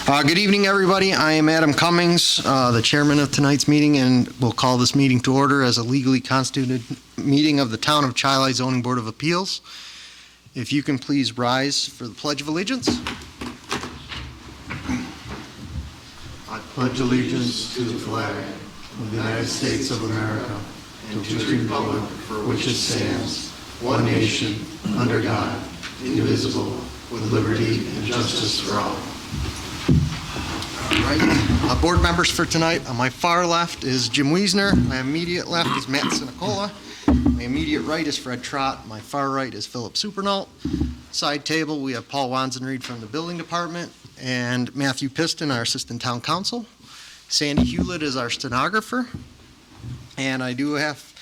Good evening, everybody. I am Adam Cummings, the chairman of tonight's meeting, and we'll call this meeting to order as a legally constituted meeting of the Town of Chi-Li Zoning Board of Appeals. If you can please rise for the Pledge of Allegiance. I pledge allegiance to the flag of the United States of America and to the republic for which it stands, one nation, under God, indivisible, with liberty and justice for all. All right. Board members for tonight, on my far left is Jim Wiesner. My immediate left is Matt Sinicola. My immediate right is Fred Trott. My far right is Philip Supernault. Side table, we have Paul Wansenried from the Building Department and Matthew Piston, our Assistant Town Council. Sandy Hewlett is our stenographer. And I do have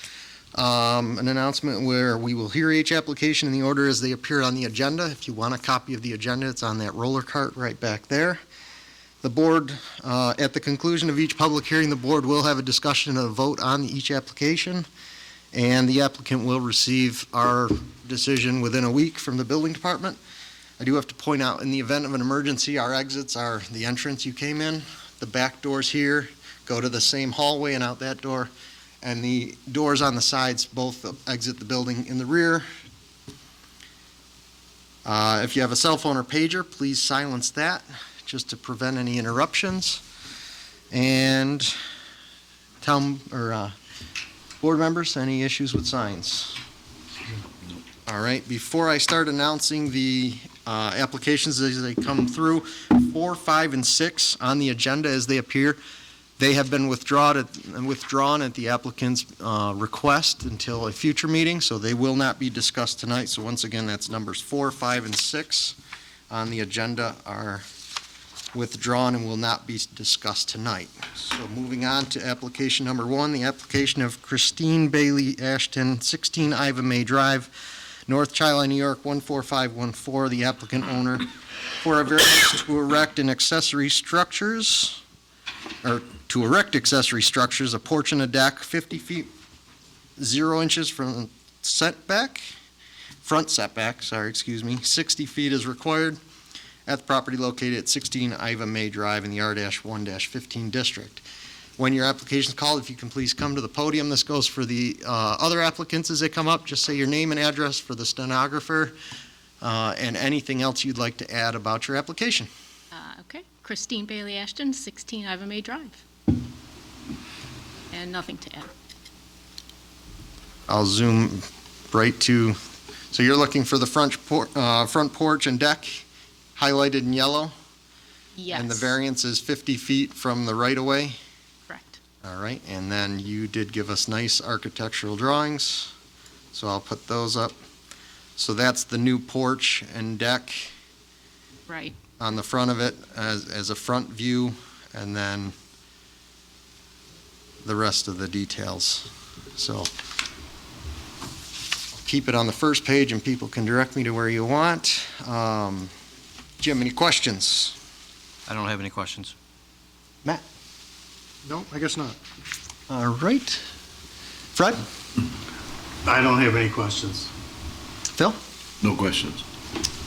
an announcement where we will hear each application in the order as they appear on the agenda. If you want a copy of the agenda, it's on that roller cart right back there. The board, at the conclusion of each public hearing, the board will have a discussion and a vote on each application, and the applicant will receive our decision within a week from the building department. I do have to point out, in the event of an emergency, our exits are the entrance you came in. The back doors here go to the same hallway and out that door, and the doors on the sides both exit the building in the rear. If you have a cell phone or pager, please silence that, just to prevent any interruptions. And board members, any issues with signs? All right, before I start announcing the applications as they come through, 4, 5, and 6 on the agenda as they appear, they have been withdrawn at the applicant's request until a future meeting, so they will not be discussed tonight. So once again, that's numbers 4, 5, and 6 on the agenda are withdrawn and will not be discussed tonight. So moving on to application number 1, the application of Christine Bailey Ashton, 16 Iva May Drive, North Chi-Li, New York, 14514, the applicant owner, for a variance to erect accessory structures, a porch and a deck 50 feet, 0 inches from front setback, 60 feet is required, at the property located at 16 Iva May Drive in the R-1-15 district. When your application is called, if you can please come to the podium. This goes for the other applicants as they come up. Just say your name and address for the stenographer and anything else you'd like to add about your application. Okay. Christine Bailey Ashton, 16 Iva May Drive. And nothing to add. I'll zoom right to, so you're looking for the front porch and deck highlighted in yellow? Yes. And the variance is 50 feet from the right-of-way? Correct. All right, and then you did give us nice architectural drawings, so I'll put those up. So that's the new porch and deck Right. on the front of it as a front view, and then the rest of the details. So I'll keep it on the first page and people can direct me to where you want. Jim, any questions? I don't have any questions. Matt? No, I guess not. All right. Fred? I don't have any questions. Phil? No questions.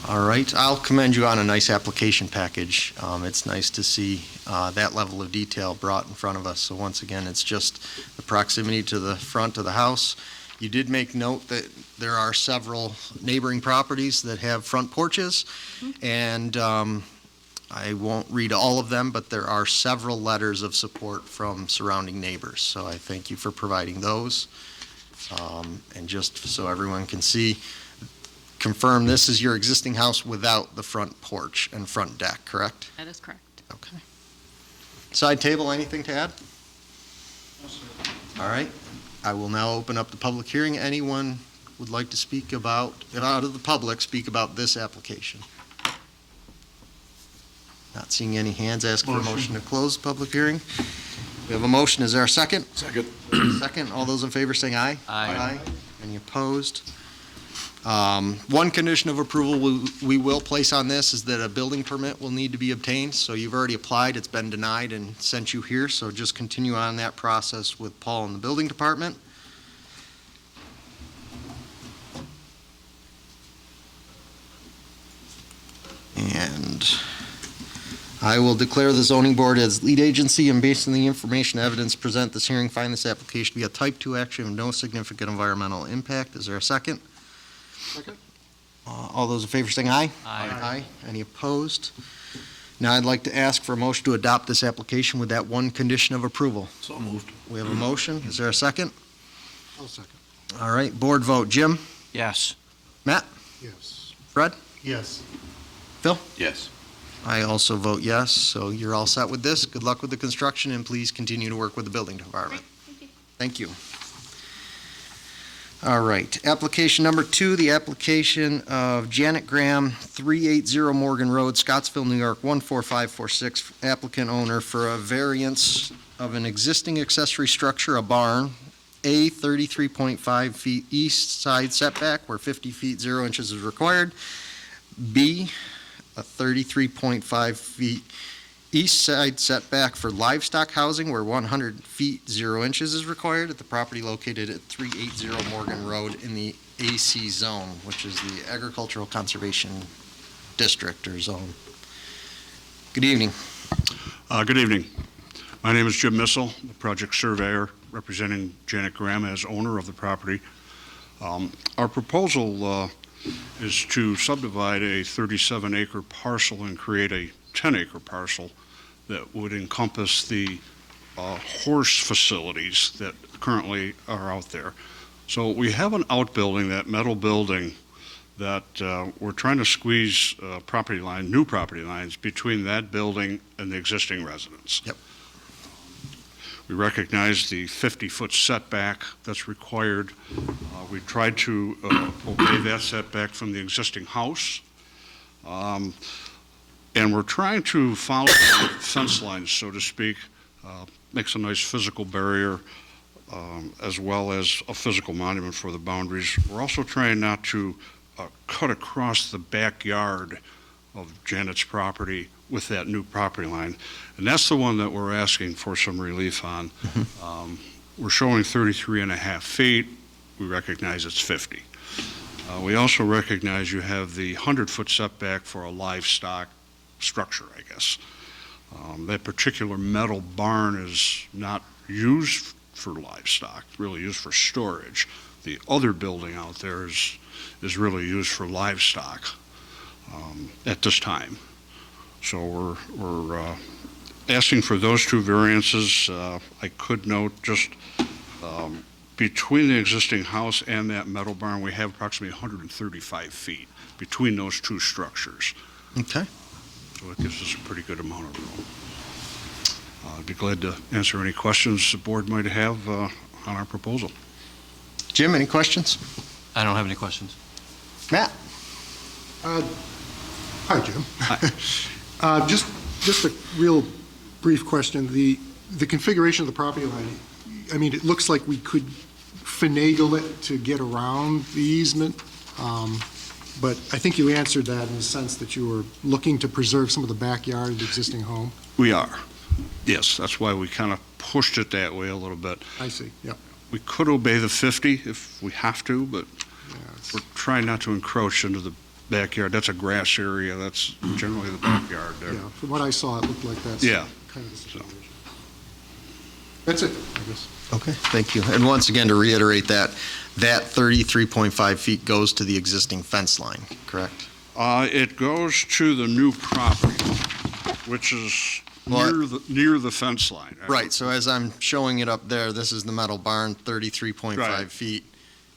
All right. I'll commend you on a nice application package. It's nice to see that level of detail brought in front of us. So once again, it's just the proximity to the front of the house. You did make note that there are several neighboring properties that have front porches, and I won't read all of them, but there are several letters of support from surrounding neighbors. So I thank you for providing those. And just so everyone can see, confirm this is your existing house without the front porch and front deck, correct? That is correct. Okay. Side table, anything to add? No, sir. All right. I will now open up the public hearing. Anyone would like to speak about, out of the public, speak about this application? Not seeing any hands. Ask for a motion to close the public hearing. We have a motion. Is there a second? Second. Second. All those in favor saying aye. Aye. Any opposed? One condition of approval we will place on this is that a building permit will need to be obtained. So you've already applied, it's been denied and sent you here. So just continue on that process with Paul in the building department. And I will declare the zoning board as lead agency and based on the information evidence present this hearing, find this application to be a type 2 action of no significant environmental impact. Is there a second? Second. All those in favor saying aye? Aye. Any opposed? Now I'd like to ask for a motion to adopt this application with that one condition of approval. So moved. We have a motion. Is there a second? I'll second. All right, board vote. Jim? Yes. Matt? Yes. Fred? Yes. Yes. I also vote yes, so you're all set with this. Good luck with the construction, and please continue to work with the building department. Thank you. All right, application number 2, the application of Janet Graham, 380 Morgan Road, Scottsville, New York, 14546, applicant owner for a variance of an existing accessory structure, a barn, A, 33.5 feet east side setback where 50 feet 0 inches is required, B, a 33.5 feet east side setback for livestock housing where 100 feet 0 inches is required at the property located at 380 Morgan Road in the AC zone, which is the Agricultural Conservation District or zone. Good evening. Good evening. My name is Jim Missel, the project surveyor representing Janet Graham as owner of the property. Our proposal is to subdivide a 37-acre parcel and create a 10-acre parcel that would encompass the horse facilities that currently are out there. So we have an outbuilding, that metal building, that we're trying to squeeze new property lines between that building and the existing residence. Yep. We recognize the 50-foot setback that's required. We tried to obey that setback from the existing house. And we're trying to follow the fence lines, so to speak, makes a nice physical barrier as well as a physical monument for the boundaries. We're also trying not to cut across the backyard of Janet's property with that new property line. And that's the one that we're asking for some relief on. We're showing 33 and a half feet. We recognize it's 50. We also recognize you have the 100-foot setback for a livestock structure, I guess. That particular metal barn is not used for livestock, really used for storage. The other building out there is really used for livestock at this time. So we're asking for those two variances. I could note just between the existing house and that metal barn, we have approximately 135 feet between those two structures. Okay. So it gives us a pretty good amount of room. I'd be glad to answer any questions the board might have on our proposal. Jim, any questions? I don't have any questions. Matt? Hi, Jim. Just a real brief question. The configuration of the property line, I mean, it looks like we could finagle it to get around the easement, but I think you answered that in the sense that you were looking to preserve some of the backyard of the existing home. We are. Yes, that's why we kind of pushed it that way a little bit. I see, yep. We could obey the 50 if we have to, but Yeah, it's- we're trying not to encroach into the backyard. That's a grass area. That's generally the backyard there. Yeah, from what I saw, it looked like that's Yeah. kind of the situation. That's it, I guess. Okay, thank you. And once again, to reiterate that 33.5 feet goes to the existing fence line, correct? It goes to the new property, which is Well, near the fence line. Right, so as I'm showing it up there, this is the metal barn, 33.5 Right. feet,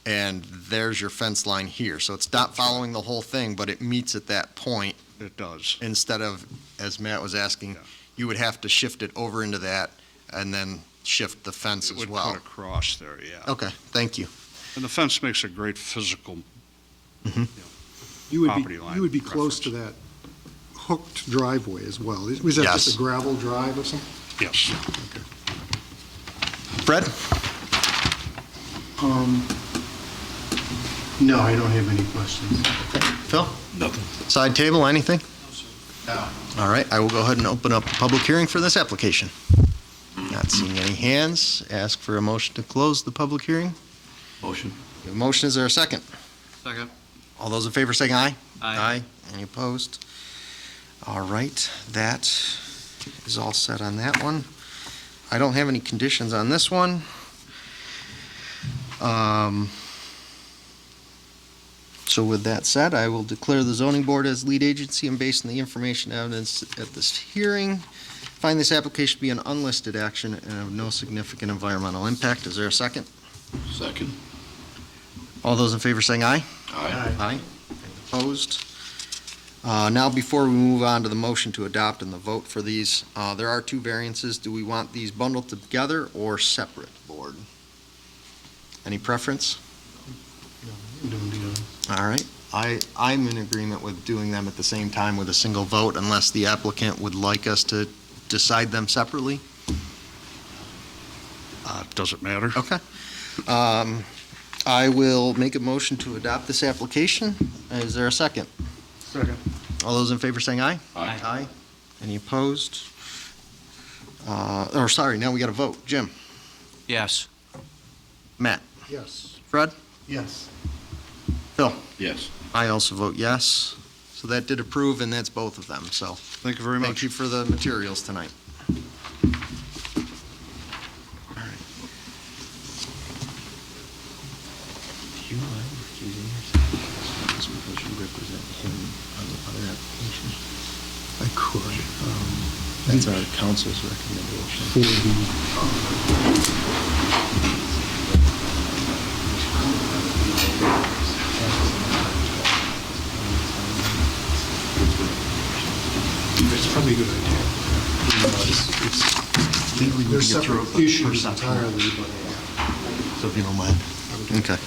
and there's your fence line here. So it's not following the whole thing, but it meets at that point It does. instead of, as Matt was asking, Yeah. you would have to shift it over into that and then shift the fence It as would well. cut across there, yeah. Okay, thank you. And the fence makes a great physical, You would Property be, line you would be close to that hooked driveway as well. Was that Yes. just a gravel drive or something? yes. Fred? No, I don't have any questions. Phil? Nothing. Side table, anything? No. All right, I will go ahead and open up a public hearing for this application. Not seeing any hands. Ask for a motion to close the public hearing. Motion. We have a motion, is there a second? Second. All those in favor saying aye? Aye. Any opposed? All right, that is all set on that one. I don't have any conditions on this one. So with that said, I will declare the zoning board as lead agency and based on the information and evidence at this hearing, find this application to be an unlisted action and of no significant environmental impact. Is there a second? Second. All those in favor saying aye? Aye. Aye. Opposed? Now, before we move on to the motion to adopt and the vote for these, there are two variances. Do we want these bundled together or separate, board? Any preference? All right. I'm in agreement with doing them at the same time with a single vote unless the applicant would like us to decide them separately. Does it matter? Okay. I will make a motion to adopt this application. Is there a second? Second. All those in favor saying aye? Aye. Aye. Any opposed? Now we got to vote. Jim? Yes. Matt? Yes. Fred? Yes. Phil? Yes. I also vote yes. So that did approve, and that's both of them. So Thank you very much. thank you for the materials tonight. Do you mind recusing yourself just because you represent him on the other application? I could. That's our council's recommendation. It's probably a good idea. They're separate issues entirely, but So if you don't mind. Okay.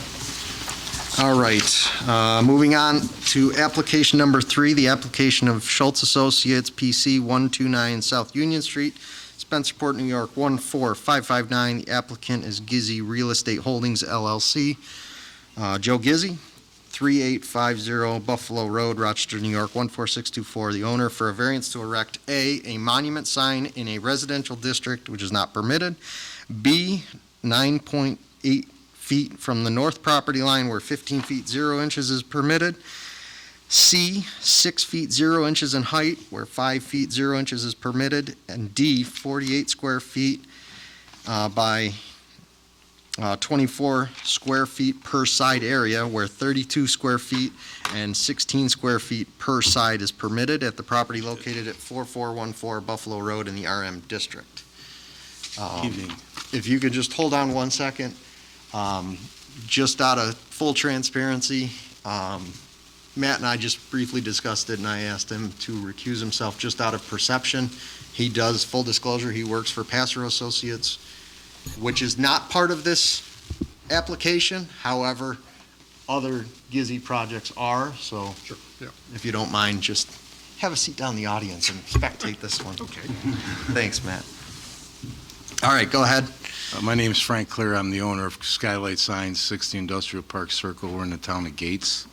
All right. Moving on to application number 3, the application of Schultz Associates, PC, 129 South Union Street, Spencerport, New York, 14559. The applicant is Gizzy Real Estate Holdings, LLC. Joe Gizzy, 3850 Buffalo Road, Rochester, New York, 14624. The owner for a variance to erect a monument sign in a residential district which is not permitted, B, 9.8 feet from the north property line where 15 feet 0 inches is permitted, C, 6 feet 0 inches in height where 5 feet 0 inches is permitted, and D, 48 square feet by 24 square feet per side area where 32 square feet and 16 square feet per side is permitted at the property located at 4414 Buffalo Road in the RM District. Evening. If you could just hold on one second. Just out of full transparency, Matt and I just briefly discussed it, and I asked him to recuse himself just out of perception. He does, full disclosure, he works for Passer Associates, which is not part of this application. However, other Gizzy projects are, so Sure, yeah. if you don't mind, just have a seat down in the audience and spectate this one. Okay. Thanks, Matt. All right, go ahead. My name is Frank Clear. I'm the owner of Skylight Signs, 60 Industrial Park Circle. We're in the town of Gates.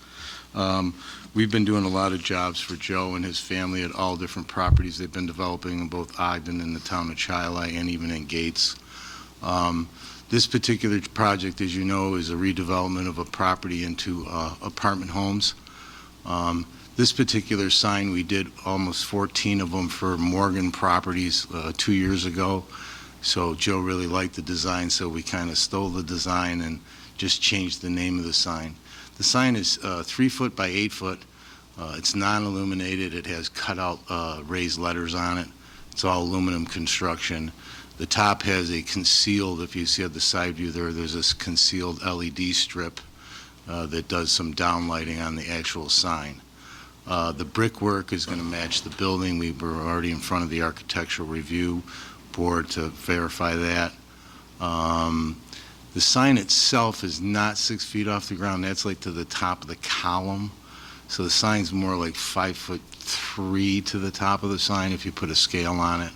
We've been doing a lot of jobs for Joe and his family at all different properties they've been developing in both Ogden and the town of Chi-Li and even in Gates. This particular project, as you know, is a redevelopment of a property into apartment homes. This particular sign, we did almost 14 of them for Morgan Properties 2 years ago. So Joe really liked the design, so we kind of stole the design and just changed the name of the sign. The sign is 3 foot by 8 foot. It's non-illuminated. It has cut-out raised letters on it. It's all aluminum construction. The top has a concealed, if you see at the side view there, there's this concealed LED strip that does some downlighting on the actual sign. The brickwork is going to match the building. We were already in front of the architectural review board to verify that. The sign itself is not 6 feet off the ground. That's like to the top of the column. So the sign's more like 5'3" to the top of the sign if you put a scale on it.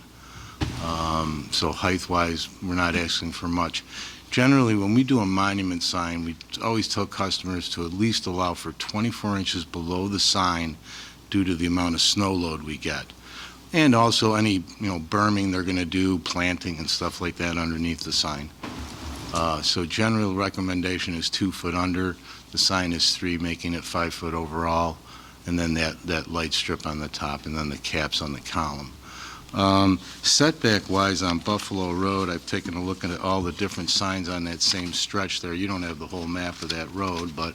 So height-wise, we're not asking for much. Generally, when we do a monument sign, we always tell customers to at least allow for 24 inches below the sign due to the amount of snow load we get. And also any, berming they're going to do, planting and stuff like that underneath the sign. So general recommendation is 2 foot under. The sign is 3, making it 5 foot overall. and then that light strip on the top, and then the caps on the column. Setback-wise on Buffalo Road, I've taken a look at all the different signs on that same stretch there. You don't have the whole map of that road, but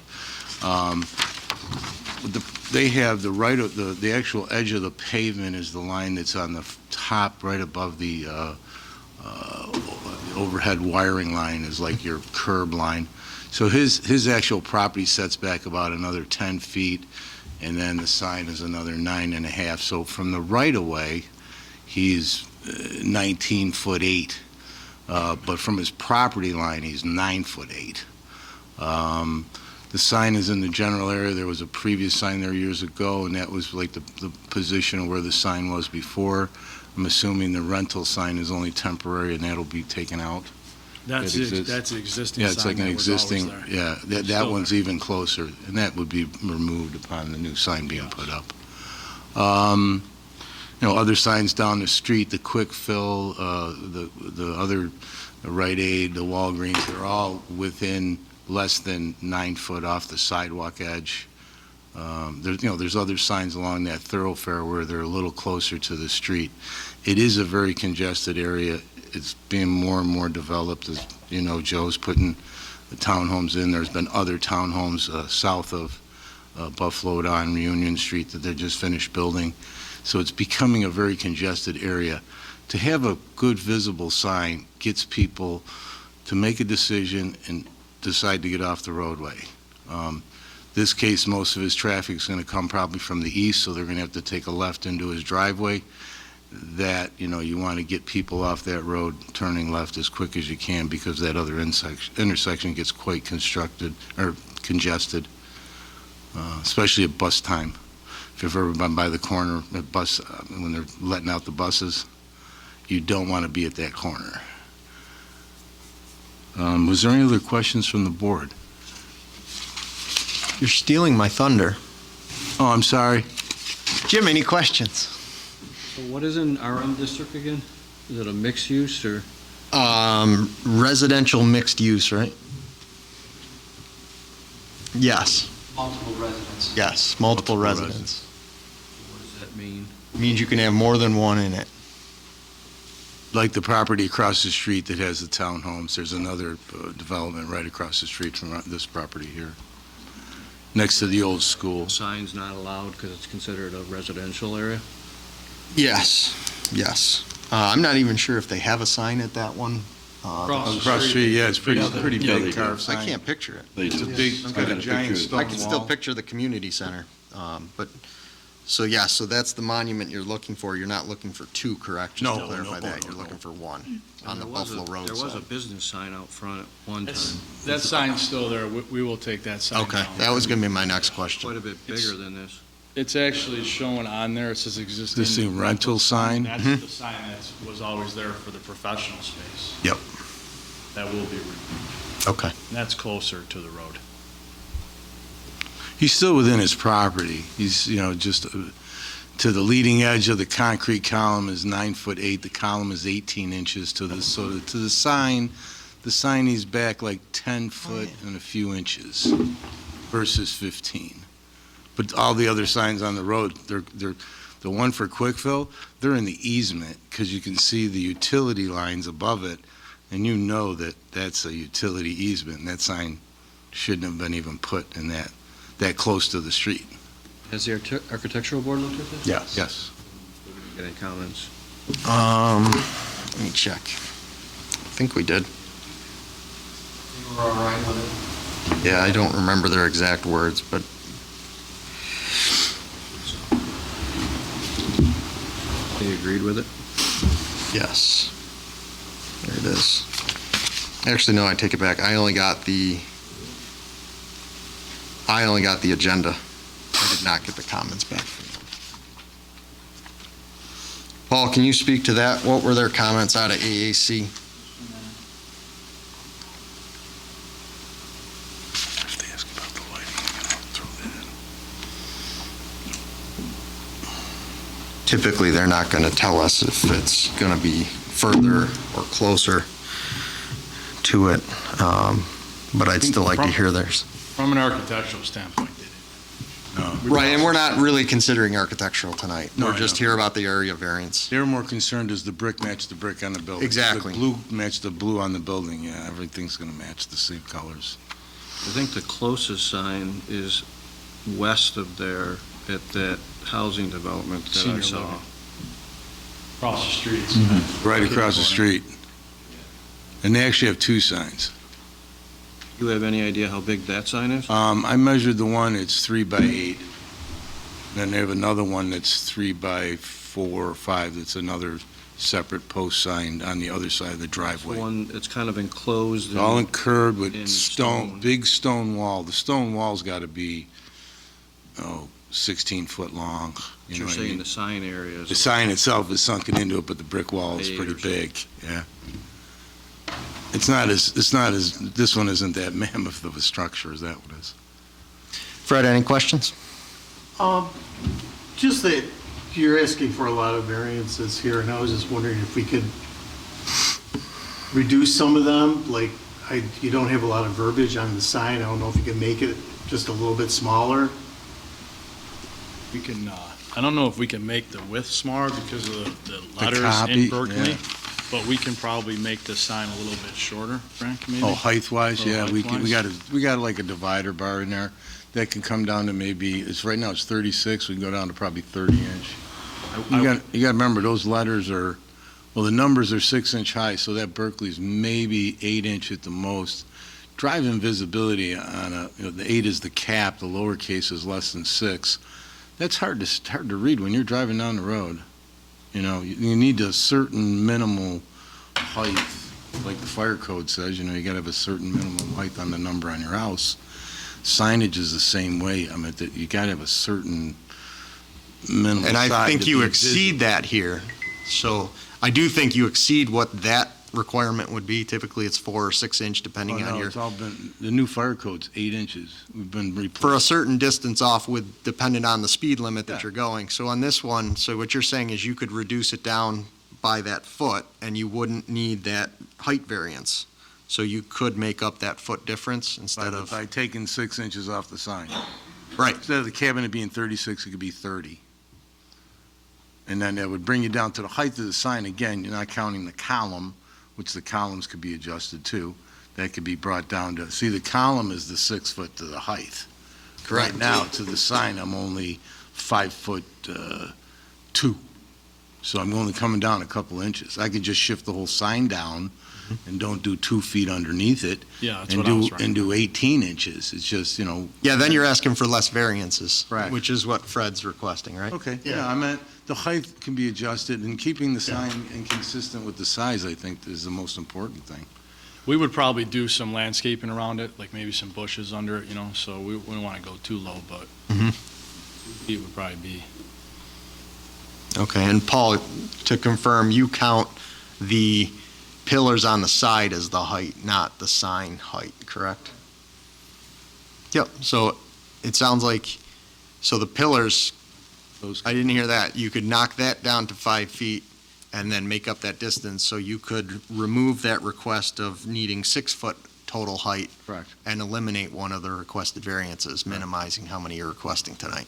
they have the actual edge of the pavement is the line that's on the top, right above the overhead wiring line is like your curb line. So his actual property sets back about another 10 feet, and then the sign is another 9.5. So from the right-of-way, he's 19'8", but from his property line, he's 9'8". The sign is in the general area. There was a previous sign there years ago, and that was like the position where the sign was before. I'm assuming the rental sign is only temporary, and that'll be taken out. That's That exists. that's an existing Yeah, sign. it's like an that was always existing, there. yeah, that Still one's there. even closer, and that would be removed upon the new sign being put up. Other signs down the street, the Quick Fill, the other, the Rite Aid, the Walgreens, they're all within less than 9 foot off the sidewalk edge. There's other signs along that thoroughfare where they're a little closer to the street. It is a very congested area. It's being more and more developed. As you know, Joe's putting the townhomes in. There's been other townhomes south of Buffalo on Union Street that they just finished building. So it's becoming a very congested area. To have a good visible sign gets people to make a decision and decide to get off the roadway. This case, most of his traffic is going to come probably from the east, so they're going to have to take a left into his driveway. That, you want to get people off that road turning left as quick as you can, because that other intersection gets quite congested, especially at bus time. If you've ever been by the corner at bus, when they're letting out the buses, you don't want to be at that corner. Was there any other questions from the board? You're stealing my thunder. Oh, I'm sorry. Jim, any questions? So what is an RM district again? Is it a mixed use or? Residential mixed use, right? Yes, Multiple residents. yes, multiple Multiple residents. What does that mean? Means you can have more than one in it. Like the property across the street that has the townhomes, there's another development right across the street from this property here, next to the old school. Signs not allowed because it's considered a residential area? Yes, yes. I'm not even sure if they have a sign at that one. Across the street, yeah, it's pretty Yeah, they big do. carved sign. I can't picture it. They It's a do. big, I've got a got giant pictures. stone I can still wall. picture the community center, so that's the monument you're looking for. You're not looking for two, correct? Just to No, clarify no, that, no, you're no. looking for one on the There was a- Buffalo Road There was a side. business sign out front at one time. That sign's still there. We will take that sign Okay, down. that was gonna be my next question. Quite a bit bigger than this. It's actually shown on there. It says existing. This thing rental sign? That's Mhm. the sign that was always there for the professional space. Yep. That will be removed. Okay. And that's closer to the road. He's still within his property. He's, just to the leading edge of the concrete column is 9'8". The column is 18 inches to the sign. The sign he's back like 10 foot and a few inches versus 15. But all the other signs on the road, they're the one for Quickfill, they're in the easement because you can see the utility lines above it, and you know that that's a utility easement, and that sign shouldn't have been even put in that close to the street. Has the architectural board looked at this? Yes. Got any comments? Let me check. I think we did. You were all right with it? Yeah, I don't remember their exact words, but They agreed with it? yes. There it is. Actually, no, I take it back. I only got the agenda. I did not get the comments back from them. Paul, can you speak to that? What were their comments out of AAC? If they ask about the lighting, I'll throw that in. Typically, they're not going to tell us if it's going to be further or closer to it, but I'd still like to hear theirs. From an architectural standpoint, they did. No. Right, and we're not really considering architectural tonight. No, We're I just know. here about the area variance. They're more concerned, does the brick match the brick on the building? Exactly. The blue match the blue on the building, yeah, everything's gonna match the same colors. I think the closest sign is west of there at that housing development that I Senior saw. living. Across the streets. Right across the street. And they actually have two signs. You have any idea how big that sign is? I measured the one, it's 3 by 8. Then they have another one that's 3 by 4 or 5, that's another separate post sign on the other side of the The driveway. one, it's kind of enclosed. It's all curved with in stone, stone. big stone wall. The stone wall's gotta be, 16 foot long, you know You're what I saying mean? the sign area The is. sign itself is sunken into it, but the brick wall is 8 pretty or so. big, yeah. It's not as, this one isn't that mammoth of a structure as that one is. Fred, any questions? Just that you're asking for a lot of variances here, and I was just wondering if we could reduce some of them, like, you don't have a lot of verbiage on the sign, I don't know if you can make it just a little bit smaller. We can, I don't know if we can make the width smaller because of the letters copy, in Berkeley, yeah. but we can probably make the sign a little bit shorter, Frank, maybe? Oh, height-wise, Oh, yeah, we height-wise. got like a divider bar in there that can come down to maybe, right now it's 36, we can go down to probably 30 inch. You got to remember, those letters are, well, the numbers are 6-inch high, so that Berkeley's maybe 8 inch at the most. Drive-in visibility on the 8 is the cap, the lowercase is less than 6. That's hard to read when you're driving down the road. You need a certain minimal height, like the fire code says, you got to have a certain minimum height on the number on your house. Signage is the same way. I mean, you got to have a certain minimum And I size think to you be exceed visible. that here. So I do think you exceed what that requirement would be. Typically, it's 4 or 6 inch, depending Oh, on no, your, it's all been, the new fire code's 8 inches. We've been for a replaced. certain distance off with, dependent on the speed limit that Yeah. you're going. So on this one, so what you're saying is you could reduce it down by that foot, and you wouldn't need that height variance. So you could make up that foot difference instead of, By taking 6 inches off the sign. right, Instead of the cabinet being 36, it could be 30. And then that would bring you down to the height of the sign. Again, you're not counting the column, which the columns could be adjusted too. That could be brought down to, see, the column is the 6 foot to the height. correct. Right now, to the sign, I'm only 5'2". So I'm only coming down a couple inches. I could just shift the whole sign down and don't do 2 feet underneath it. Yeah, that's and what I was do 18 inches. It's just, Yeah, then you're asking for less variances, Correct. which is what Fred's requesting, right? Okay, Yeah. yeah, I meant, the height can be adjusted, and keeping the sign inconsistent with the size, I think, is the most important thing. We would probably do some landscaping around it, like maybe some bushes under it, so we wouldn't want to go too low, but Mhm. 2 feet would probably be. Okay, and Paul, to confirm, you count the pillars on the side as the height, not the sign height, correct? Yep, so it sounds like, so the pillars, Those, I didn't hear that. You could knock that down to 5 feet and then make up that distance, so you could remove that request of needing 6-foot total height correct. and eliminate one of the requested variances, minimizing how many you're requesting tonight.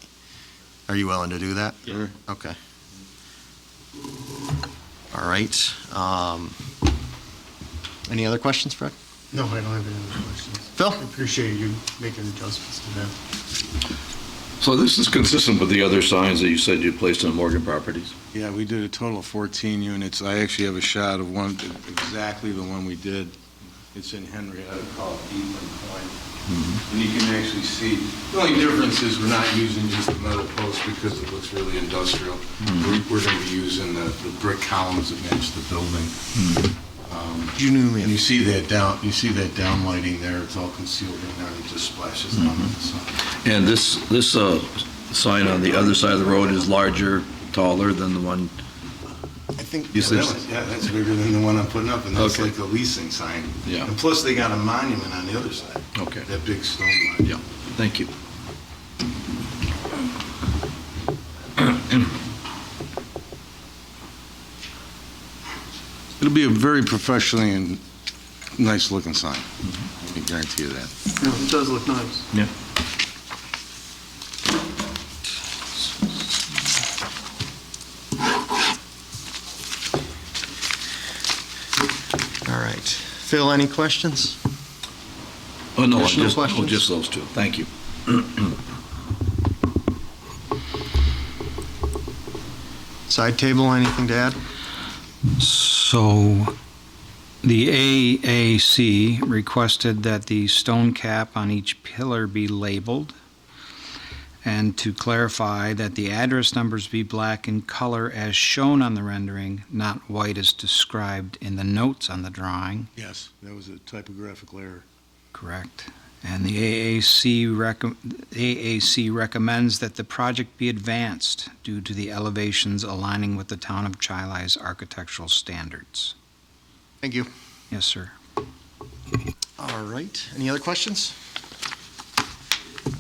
Are you willing to do that? Sure. Okay. All right. Any other questions, Fred? No, I don't have any other questions. Phil? I appreciate you making adjustments to that. So this is consistent with the other signs that you said you placed on Morgan Properties? Yeah, we did a total of 14 units. I actually have a shot of one, exactly the one we did. It's in Henrietta, called Eaton Point. And you can actually see, the only difference is we're not using just the metal post because it looks really industrial. We're going to be using the brick columns that match the building. And you see that down lighting there, it's all concealed in there, and it just splashes down on the sun. And this sign on the other side of the road is larger, taller than the one, I think, you said, That's bigger than the one I'm putting up, and that's Okay. like a leasing sign. Yeah. And plus, they got a monument on the other side, okay, that big stone monument. yeah, thank you. It'll be a very professionally and nice-looking sign. I can guarantee you that. No, it does look nice. Yeah. All right. Phil, any questions? Oh, no, Additional just, questions? just those two. Thank you. Side table, anything to add? So the AAC requested that the stone cap on each pillar be labeled, and to clarify that the address numbers be black in color as shown on the rendering, not white as described in the notes on the drawing. Yes, that was a typographical error. Correct. And the AAC recommends that the project be advanced due to the elevations aligning with the town of Chilai's architectural standards. Thank you. Yes, sir. All right. Any other questions?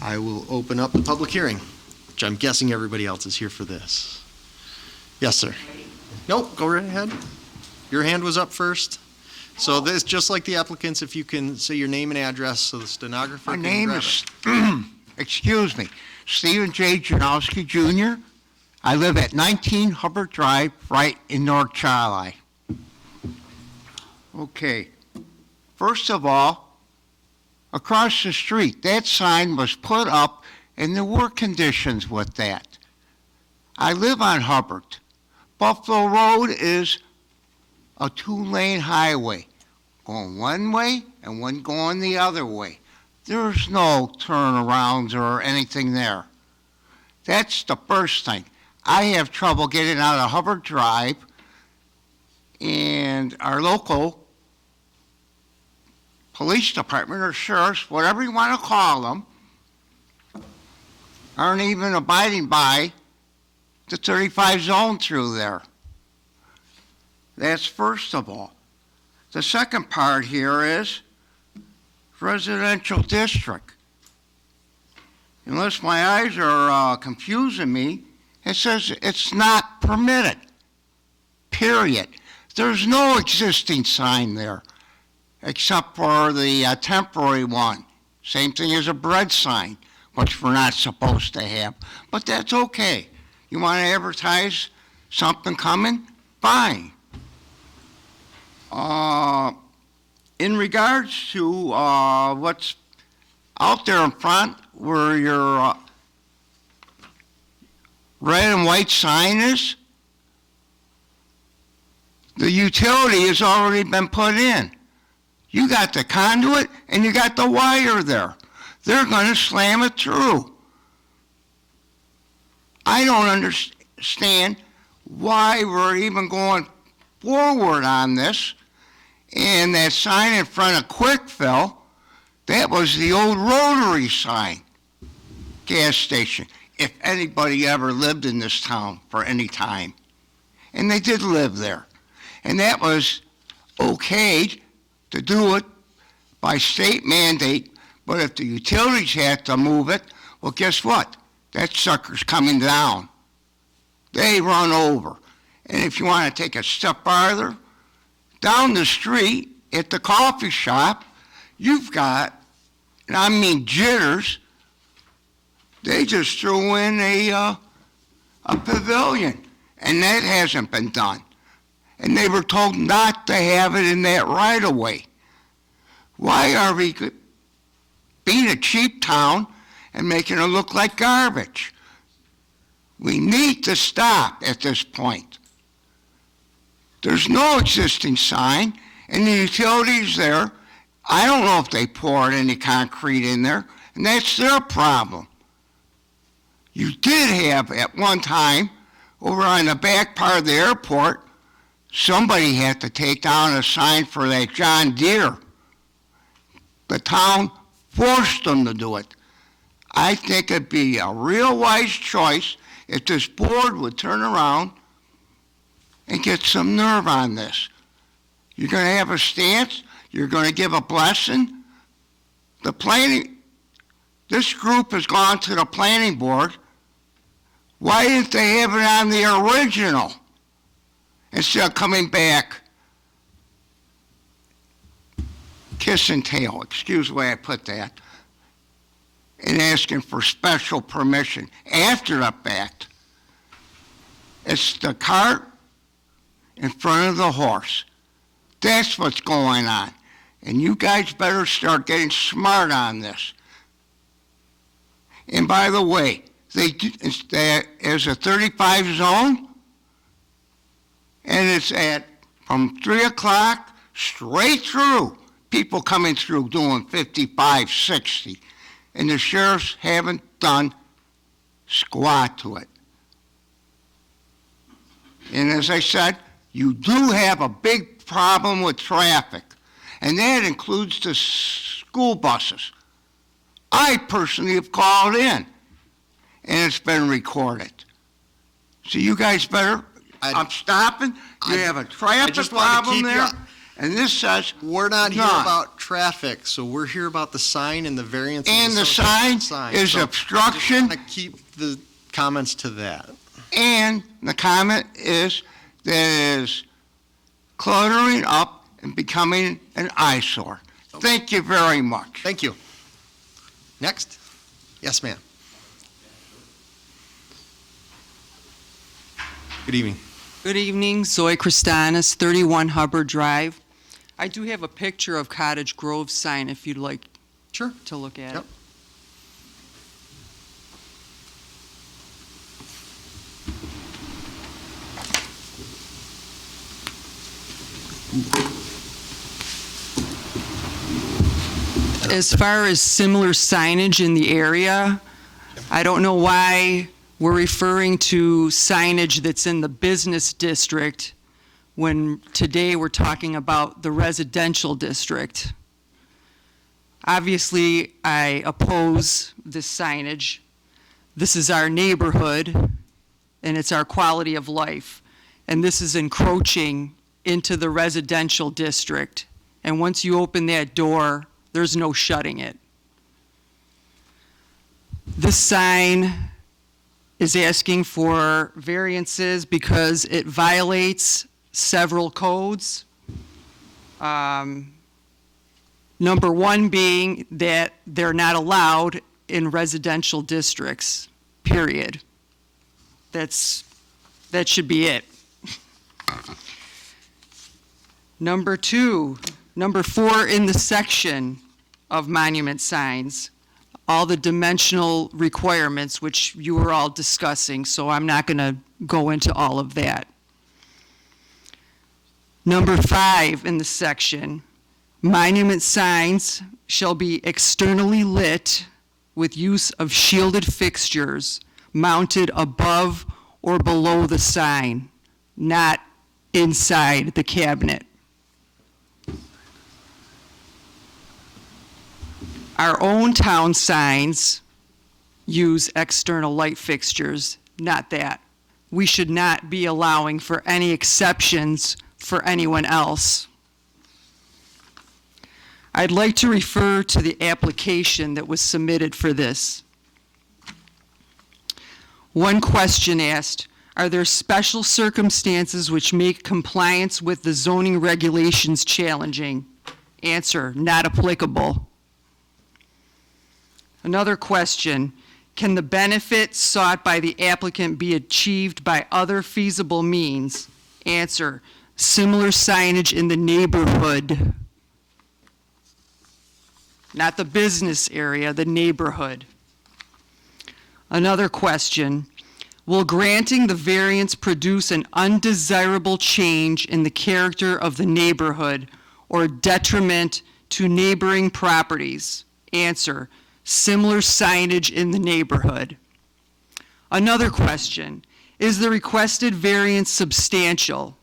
I will open up the public hearing, which I'm guessing everybody else is here for this. Yes, sir. Nope, go right ahead. Your hand was up first. So this, just like the applicants, if you can say your name and address so the stenographer My can name grab is, it. excuse me, Stephen J. Janowski Jr. I live at 19 Hubbard Drive, right in North Chilai. Okay, first of all, across the street, that sign was put up and there were conditions with that. I live on Hubbard. Buffalo Road is a two-lane highway, going one way and one going the other way. There's no turnarounds or anything there. That's the first thing. I have trouble getting out of Hubbard Drive, and our local police department or sheriffs, whatever you want to call them, aren't even abiding by the 35 zone through there. That's first of all. The second part here is residential district. Unless my eyes are confusing me, it says it's not permitted, period. There's no existing sign there, except for the temporary one. Same thing as a bread sign, which we're not supposed to have, but that's okay. You want to advertise something coming? Fine. In regards to what's out there in front where your red and white sign is, the utility has already been put in. You got the conduit and you got the wire there. They're going to slam it through. I don't understand why we're even going forward on this. And that sign in front of Quickfill, that was the old Rotary sign, gas station, if anybody ever lived in this town for any time. And they did live there. And that was okay to do it by state mandate, but if the utilities had to move it, well, guess what? That sucker's coming down. They run over. And if you want to take a step farther, down the street at the coffee shop, you've got, and I mean jitters, they just threw in a pavilion, and that hasn't been done. And they were told not to have it in that right of way. Why are we being a cheap town and making it look like garbage? We need to stop at this point. There's no existing sign, and the utilities there, I don't know if they poured any concrete in there, and that's their problem. You did have, at one time, over on the back part of the airport, somebody had to take down a sign for that John Deere. The town forced them to do it. I think it'd be a real wise choice if this board would turn around and get some nerve on this. You're going to have a stance. You're going to give a blessing. The planning, this group has gone to the planning board. Why didn't they have it on the original instead of coming back kiss and tail, excuse the way I put that, and asking for special permission after the fact? It's the cart in front of the horse. That's what's going on. And you guys better start getting smart on this. And by the way, there's a 35 zone, and it's from 3 o'clock straight through, people coming through doing 55, 60, and the sheriffs haven't done squat to it. And as I said, you do have a big problem with traffic, and that includes the school buses. I personally have called in, and it's been recorded. So you guys better, I'm stopping, you have a traffic just wanted to problem keep you there, up. and this says We're not here none. about traffic, so we're here about the sign and the variance. And the sign is obstruction. I keep the comments to that. And the comment is that it is cluttering up and becoming an eyesore. Thank you very much. Thank you. Next? Yes, ma'am. Good evening. Good evening, Zoe Christanis, 31 Hubbard Drive. I do have a picture of Cottage Grove sign if you'd like Sure. to look at Yep. it. As far as similar signage in the area, I don't know why we're referring to signage that's in the business district when today we're talking about the residential district. Obviously, I oppose this signage. This is our neighborhood, and it's our quality of life. And this is encroaching into the residential district. And once you open that door, there's no shutting it. This sign is asking for variances because it violates several codes. Number one being that they're not allowed in residential districts, period. That should be it. Number four in the section of monument signs, all the dimensional requirements, which you were all discussing, so I'm not going to go into all of that. Number 5 in the section, monument signs shall be externally lit with use of shielded fixtures mounted above or below the sign, not inside the cabinet. Our own town signs use external light fixtures, not that. We should not be allowing for any exceptions for anyone else. I'd like to refer to the application that was submitted for this. One question asked, are there special circumstances which make compliance with the zoning regulations challenging? Answer, not applicable. Another question, can the benefit sought by the applicant be achieved by other feasible means? Answer, similar signage in the neighborhood. Not the business area, the neighborhood. Another question, will granting the variance produce an undesirable change in the character of the neighborhood or detriment to neighboring properties? Answer, similar signage in the neighborhood. Another question, is the requested variance substantial?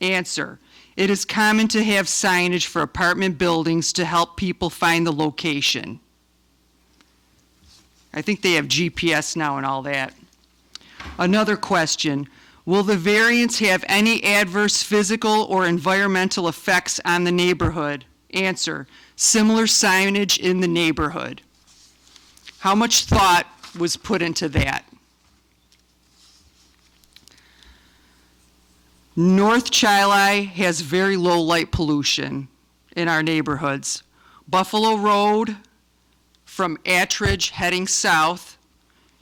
Answer, it is common to have signage for apartment buildings to help people find the location. I think they have GPS now and all that. Another question, will the variance have any adverse physical or environmental effects on the neighborhood? Answer, similar signage in the neighborhood. How much thought was put into that? North Chili has very low light pollution in our neighborhoods. Buffalo Road from Attridge heading south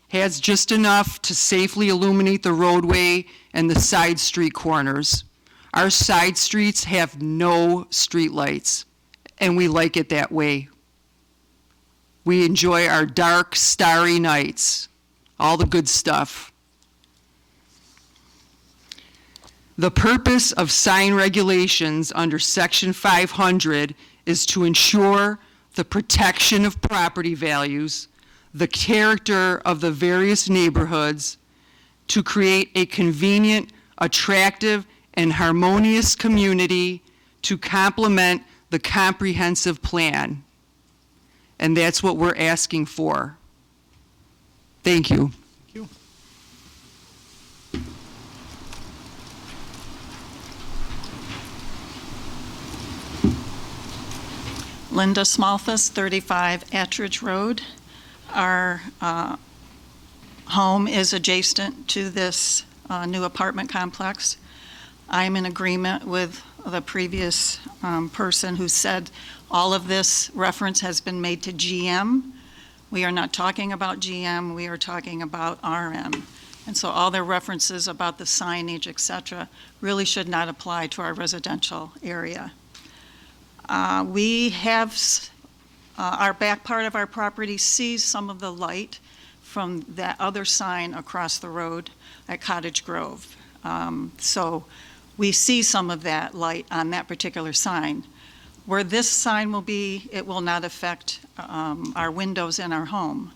has just enough to safely illuminate the roadway and the side street corners. Our side streets have no streetlights, and we like it that way. We enjoy our dark, starry nights, all the good stuff. The purpose of sign regulations under Section 500 is to ensure the protection of property values, the character of the various neighborhoods, to create a convenient, attractive, and harmonious community to complement the comprehensive plan. And that's what we're asking for. Thank you. Linda Smalthus, 35 Attridge Road. Our home is adjacent to this new apartment complex. I'm in agreement with the previous person who said all of this reference has been made to GM. We are not talking about GM, we are talking about RM. And so all their references about the signage, et cetera, really should not apply to our residential area. We have, our back part of our property sees some of the light from that other sign across the road at Cottage Grove. So we see some of that light on that particular sign. Where this sign will be, it will not affect our windows in our home.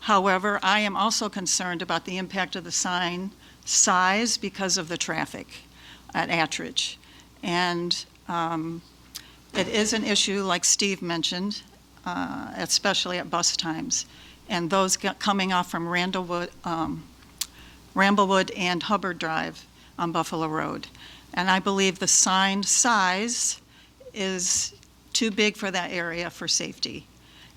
However, I am also concerned about the impact of the sign size because of the traffic at Attridge. And it is an issue, like Steve mentioned, especially at bus times. And those coming off from Ramblewood and Hubbard Drive on Buffalo Road. And I believe the sign size is too big for that area for safety.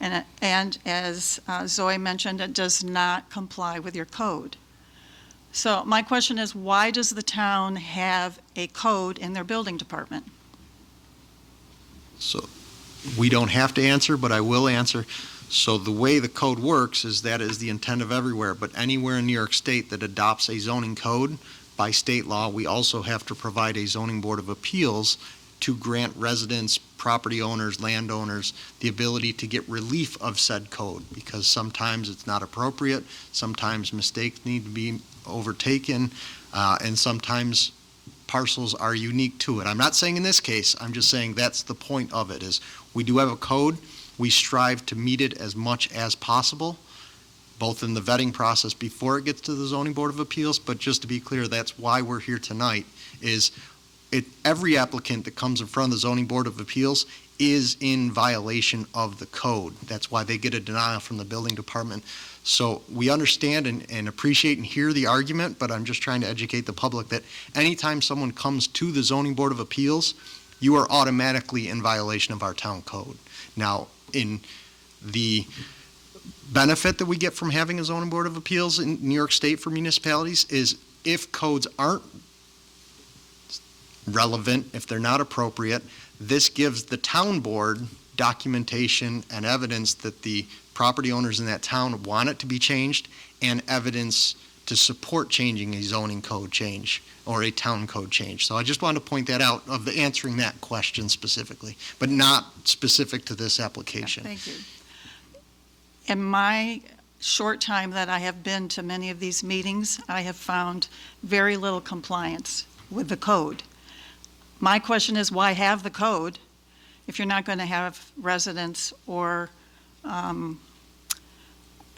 And as Zoe mentioned, it does not comply with your code. So my question is, why does the town have a code in their building department? So we don't have to answer, but I will answer. So the way the code works is that is the intent of everywhere, but anywhere in New York State that adopts a zoning code, by state law, we also have to provide a zoning board of appeals to grant residents, property owners, landowners, the ability to get relief of said code, because sometimes it's not appropriate, sometimes mistakes need to be overtaken, and sometimes parcels are unique to it. I'm not saying in this case, I'm just saying that's the point of it, is we do have a code, we strive to meet it as much as possible, both in the vetting process before it gets to the Zoning Board of Appeals, but just to be clear, that's why we're here tonight, is every applicant that comes in front of the Zoning Board of Appeals is in violation of the code. That's why they get a denial from the building department. So we understand and appreciate and hear the argument, but I'm just trying to educate the public that anytime someone comes to the Zoning Board of Appeals, you are automatically in violation of our town code. Now, in the benefit that we get from having a Zoning Board of Appeals in New York State for municipalities is if codes aren't relevant, if they're not appropriate, this gives the town board documentation and evidence that the property owners in that town want it to be changed, and evidence to support changing a zoning code change or a town code change. So I just wanted to point that out of the answering that question specifically, but not specific to this application. Yeah, thank you. In my short time that I have been to many of these meetings, I have found very little compliance with the code. My question is, why have the code if you're not going to have residents or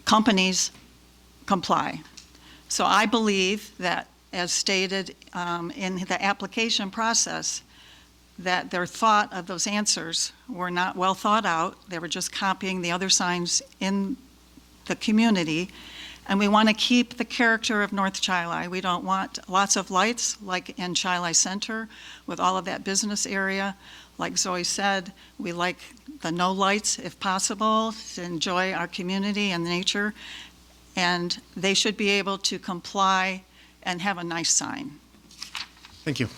companies comply? So I believe that, as stated in the application process, that their thought of those answers were not well thought out. They were just copying the other signs in the community. And we want to keep the character of North Chi-Li. We don't want lots of lights like in Chi-Li Center with all of that business area. Like Zoe said, we like the no lights if possible to enjoy our community and nature. And they should be able to comply and have a nice sign. Thank you.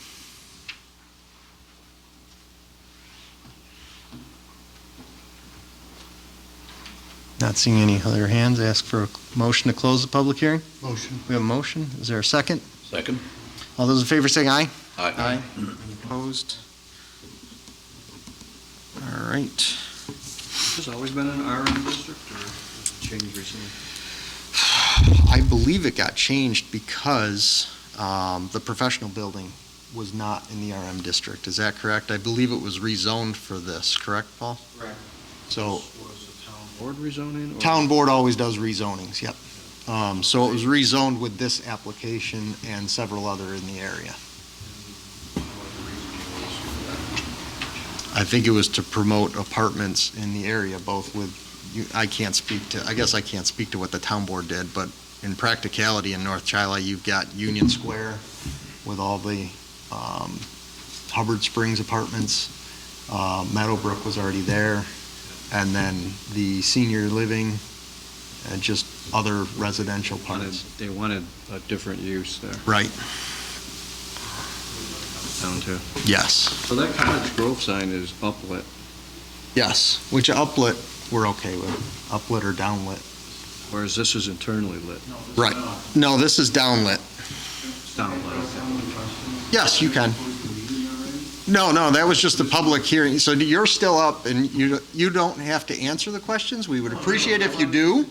Not seeing any other hands. Ask for a motion to close the public hearing. Motion. We have a motion. Is there a second? Second. All those in favor say aye. Aye. Opposed? All right. Has always been an RM district, or has it changed recently? I believe it got changed because the professional building was not in the RM district. Is that correct? I believe it was rezoned for this, correct, Paul? Correct. So Was the town board rezoning? or- town board always does rezonings, yep. So it was rezoned with this application and several other in the area. I think it was to promote apartments in the area, both with, I can't speak to, I guess I can't speak to what the town board did, but in practicality in North Chi-Li, you've got Union Square with all the Hubbard Springs apartments. Meadowbrook was already there. And then the senior living and just other residential parts. They wanted a different use there. Right, Down to. yes. So that Cottage Grove sign is uplit. Yes, which uplit, we're okay with, uplit or downlit. Whereas this is internally lit. Right. No, this is downlit. It's downlit. Yes, you can. No, that was just a public hearing. So you're still up, and you don't have to answer the questions. We would appreciate if you do,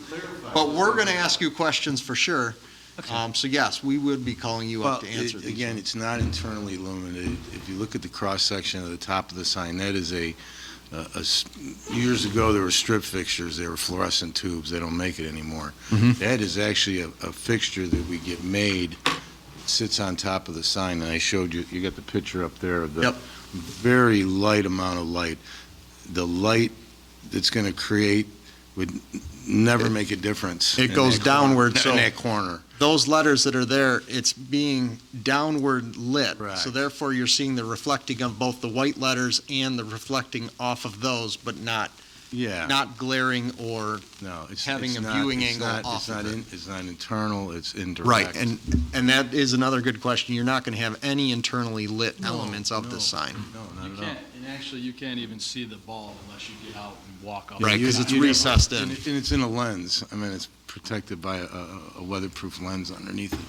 but we're going to ask you questions for sure. So yes, we would be calling you up to answer these. Again, it's not internally illuminated. If you look at the cross-section of the top of the sign, that is years ago, there were strip fixtures. They were fluorescent tubes. They don't make it anymore. That is actually a fixture that we get made, sits on top of the sign, and I showed you, you got the picture up there of the very light amount of light. The light that's going to create would never make a difference. It goes downward, so in that corner. Those letters that are there, it's being downward lit. Right. So therefore, you're seeing the reflecting of both the white letters and the reflecting off of those, but not glaring or having a viewing angle off of it. It's not internal, it's indirect. Right, and that is another good question. You're not going to have any internally lit elements of this sign. No, not at all. And actually, you can't even see the bulb unless you get out and walk up. Right, because it's recessed in. And it's in a lens. I mean, it's protected by a weatherproof lens underneath it.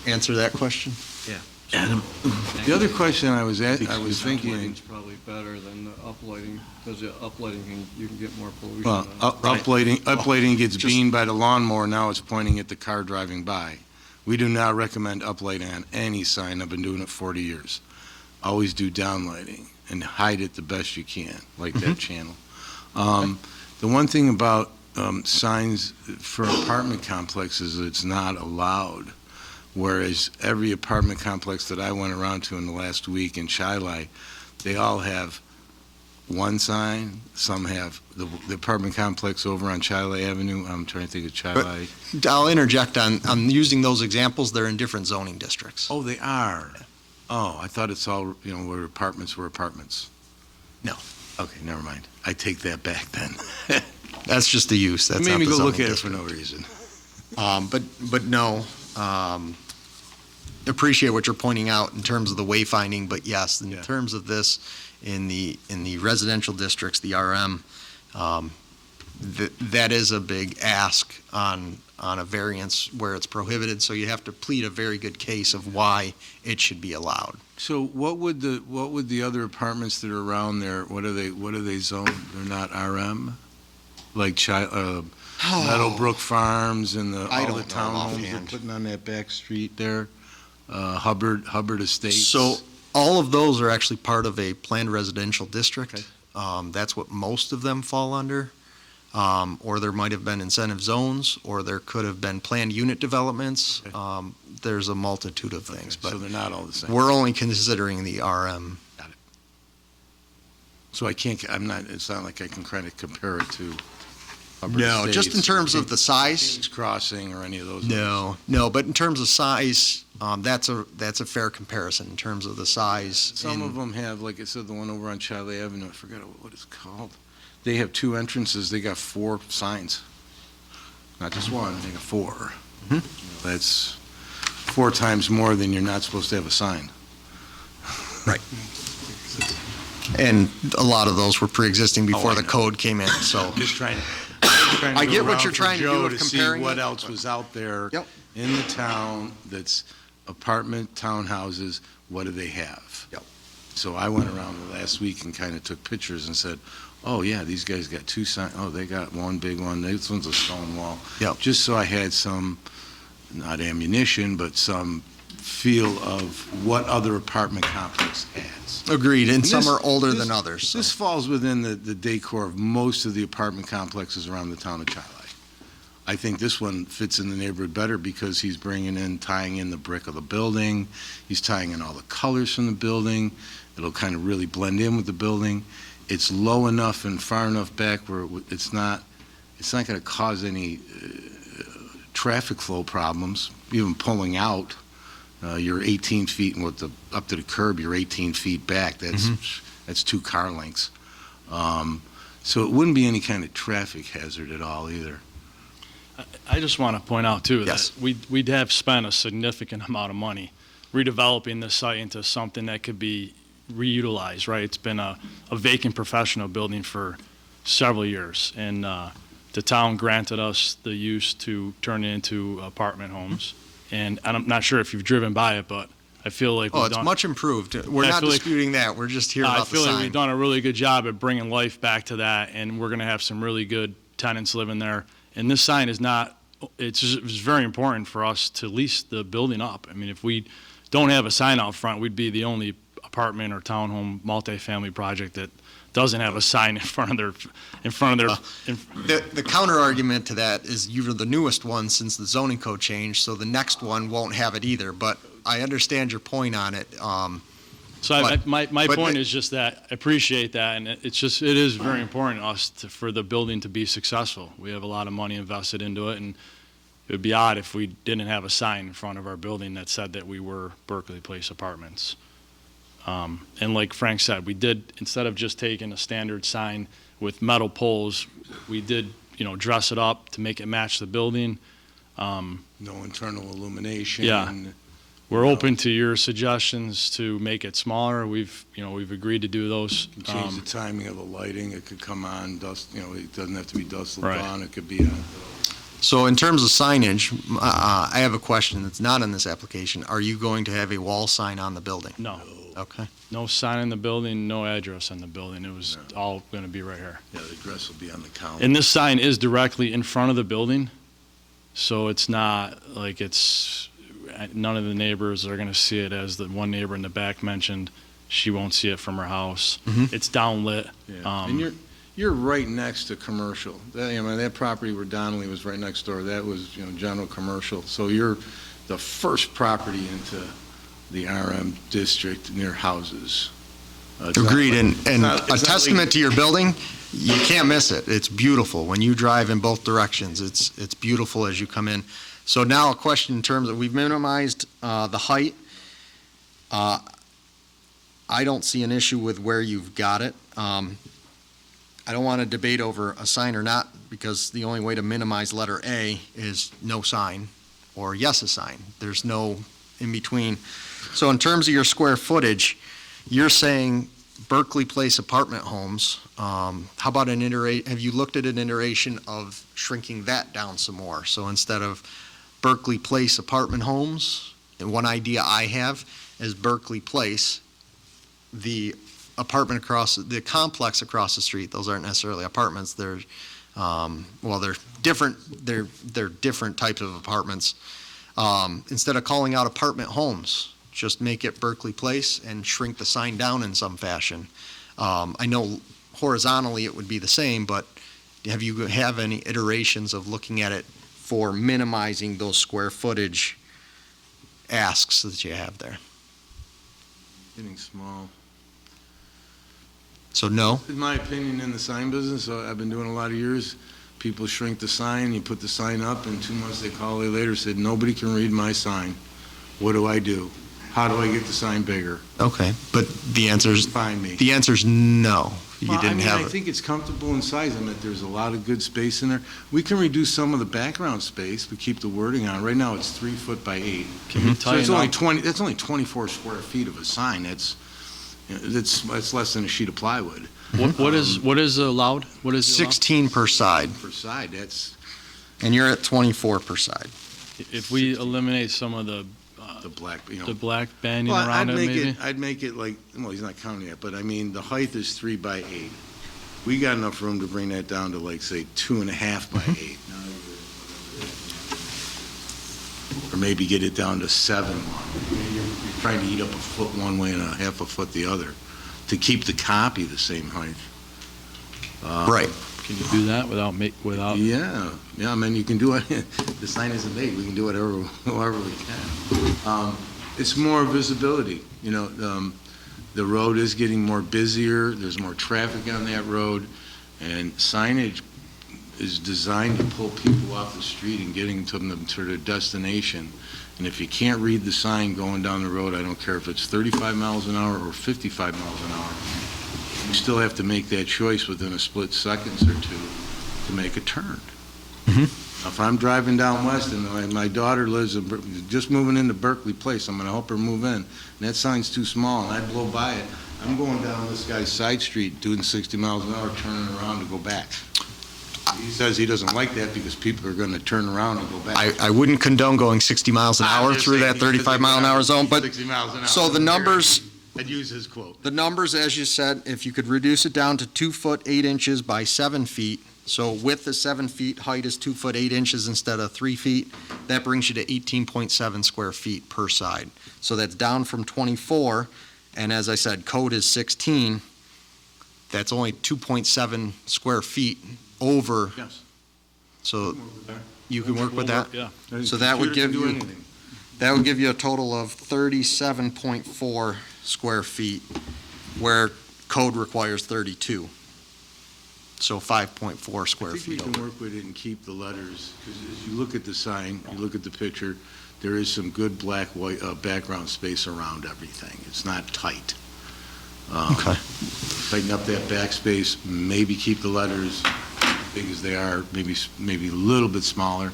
Answer that question? Yeah. The other question I was thinking. Uplighting's probably better than the uplighting, because the uplighting, you can get more pollution. Well, uplighting gets beamed by the lawnmower, now it's pointing at the car driving by. We do not recommend uplighting on any sign. I've been doing it 40 years. Always do downlighting and hide it the best you can, like that channel. The one thing about signs for apartment complexes, it's not allowed. Whereas every apartment complex that I went around to in the last week in Chi-Li, they all have one sign. Some have the apartment complex over on Chi-Li Avenue. I'm trying to think of Chi-Li. I'll interject on using those examples. They're in different zoning districts. Oh, they are. Oh, I thought it's all, where apartments were apartments. No. Okay, never mind. I take that back then. That's just the use. That's You made not me the go look zoning at it for district. no reason. But no, appreciate what you're pointing out in terms of the wayfinding, but yes, in terms of this, in the residential districts, the RM, that is a big ask on a variance where it's prohibited, so you have to plead a very good case of why it should be allowed. So what would the other apartments that are around there, what are they zoned? They're not RM? Like Meadowbrook Farms and I all the don't know townhomes they're offhand. putting on that back street there? Hubbard Estates? So all of those are actually part of a planned residential district. That's what most of them fall under. Or there might have been incentive zones, or there could have been planned unit developments. There's a multitude of things, but So they're not all the same? we're only considering the RM. So it's not like I can kind of compare it to Hubbard No, just in Estates terms or of the size. Kings Crossing or any of those? No, but in terms of size, that's a fair comparison in terms of the size. Some of them have, like I said, the one over on Chi-Li Avenue, I forgot what it's called. They have two entrances, they got 4 signs. Not just one, they got 4. That's 4 times more than you're not supposed to have a sign. Right. And a lot of those were pre-existing before the code came in, so. Just trying to I go get what around you're for trying to Joe do of see comparing what it, else was out there Yep. in the town that's apartment, townhouses, what do they have? Yep. So I went around the last week and kind of took pictures and said, oh, yeah, these guys got two signs, oh, they got one big one, this one's a stone wall. Yep. Just so I had some, not ammunition, but some feel of what other apartment complex has. Agreed, and some this- are older this- than others. so. This falls within the decor of most of the apartment complexes around the town of Chi-Lai. I think this one fits in the neighborhood better because he's tying in the brick of the building, he's tying in all the colors from the building, it'll kind of really blend in with the building. It's low enough and far enough back where it's not going to cause any traffic flow problems, even pulling out. You're 18 feet, and up to the curb, you're 18 feet back. That's 2 car lengths. So it wouldn't be any kind of traffic hazard at all either. I just want to point out, too, Yes. that we'd have spent a significant amount of money redeveloping this site into something that could be reutilized, right? It's been a vacant professional building for several years, and the town granted us the use to turn it into apartment homes. And I'm not sure if you've driven by it, but I feel like Oh, we've it's done. much improved. We're I not feel like- disputing that, we're just here I about the feel like sign. we've done a really good job at bringing life back to that, and we're going to have some really good tenants living there. And this sign is not, it's very important for us to lease the building up. I mean, if we don't have a sign out front, we'd be the only apartment or townhome multifamily project that doesn't have a sign in front of their. The counter argument to that is you're the newest one since the zoning code changed, so the next one won't have it either, but I understand your point on it. So my but point the- is just that, I appreciate that, and it is very important to us for the building to be successful. We have a lot of money invested into it, and it would be odd if we didn't have a sign in front of our building that said that we were Berkeley Place Apartments. And like Frank said, we did, instead of just taking a standard sign with metal poles, we did, dress it up to make it match the building. No internal illumination. Yeah. We're open to your suggestions to make it smaller. We've agreed to do those. Change the timing of the lighting. It could come on dusk, it doesn't have to be dusk till Right. dawn. It could be on. So in terms of signage, I have a question that's not in this application. Are you going to have a wall sign on the building? No, Okay. no sign in the building, no address on the building. It was all going to be right here. Yeah, the address will be on the counter. And this sign is directly in front of the building, so it's not like none of the neighbors are going to see it. As the one neighbor in the back mentioned, she won't see it from her house. Mhm. It's downlit. Yeah. And you're right next to commercial. That property where Donnelly was right next door, that was, general commercial. So you're the first property into the RM district near houses. It's not Agreed, like- and it's not- a it's not testament like- to your building, you can't miss it. It's beautiful. When you drive in both directions, it's beautiful as you come in. So now a question in terms of, we've minimized the height. I don't see an issue with where you've got it. I don't want to debate over a sign or not, because the only way to minimize letter A is no sign, or yes, a sign. There's no in between. So in terms of your square footage, you're saying Berkeley Place apartment homes. How about have you looked at an iteration of shrinking that down some more? So instead of Berkeley Place apartment homes, and one idea I have is Berkeley Place, the the complex across the street, those aren't necessarily apartments, they're different types of apartments. Instead of calling out apartment homes, just make it Berkeley Place and shrink the sign down in some fashion. I know horizontally it would be the same, but have you any iterations of looking at it for minimizing those square footage asks that you have there? Getting small. So no? In my opinion, in the sign business, I've been doing a lot of years, people shrink the sign, you put the sign up, and 2 months they call you later, said, nobody can read my sign. What do I do? How do I get the sign bigger? Okay, but the answer's Find me. the answer's no. You Well, didn't have I it. think it's comfortable in size. There's a lot of good space in there. We can reduce some of the background space, but keep the wording on. Right now, it's 3 foot by 8. Can we So tighten it's only up? 20, that's only 24 square feet of a sign. That's less than a sheet of plywood. What is allowed? What is allowed? 16 per side, Per side, that's, and you're at 24 per side. If we eliminate some of the the black, you know. The black banding Well, around it, maybe? I'd make it like, well, he's not counting it, but I mean, the height is 3 by 8. We got enough room to bring that down to like, say, 2.5 by 8. Or maybe get it down to 7. You're trying to eat up a foot one way and a half a foot the other to keep the copy the same height. Right. Can you do that without? Yeah, I mean, you can do it, the sign isn't made, we can do whatever, however we can. It's more visibility, you know, the road is getting more busier, there's more traffic on that road, and signage is designed to pull people off the street and getting them to their destination. And if you can't read the sign going down the road, I don't care if it's 35 miles an hour or 55 miles an hour, you still have to make that choice within a split seconds or two to make a turn. If I'm driving down west and my daughter lives just moving into Berkeley Place, I'm going to help her move in, and that sign's too small, and I blow by it, I'm going down this guy's side street doing 60 miles an hour, turning around to go back. He says he doesn't like that because people are going to turn around and go back. I wouldn't condone going 60 miles an hour through that 35 mile an hour zone, but 60 miles an hour. so the numbers, I'd use his quote. the numbers, as you said, if you could reduce it down to 2 foot 8 inches by 7 feet, so width is 7 feet, height is 2 foot 8 inches instead of 3 feet, that brings you to 18.7 square feet per side. So that's down from 24, and as I said, code is 16. That's only 2.7 square feet over. Yes. So you can work with that? Yeah. So that would Computer give can do you, anything. that would give you a total of 37.4 square feet, where code requires 32. So 5.4 square I think feet we can over. work with it and keep the letters, because as you look at the sign, you look at the picture, there is some good black, white, background space around everything. It's not tight. Okay. Tighten up that backspace, maybe keep the letters as big as they are, maybe a little bit smaller.